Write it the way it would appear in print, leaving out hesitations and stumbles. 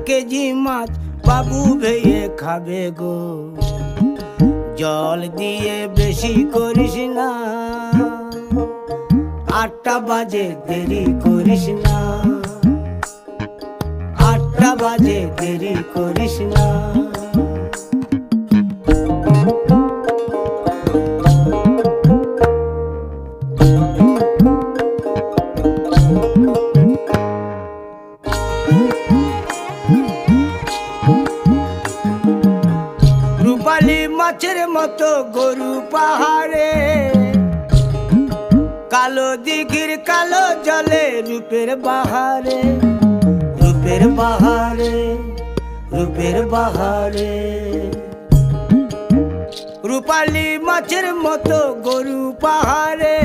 KG মাছ বাবু ভেয়ে খাবে গো। জল দিয়ে বেশি করিস না, 8টা বাজে দেরি করিস না, 8টা বাজে দেরি করিস না। রূপালী মাছের মতো গরু পাহাড়ে, কালো দিঘির কালো জলে রূপের বাহারে, রূপের বাহারে, রূপের বাহারে। রূপালী মাছের মতো গরু পাহাড়ে,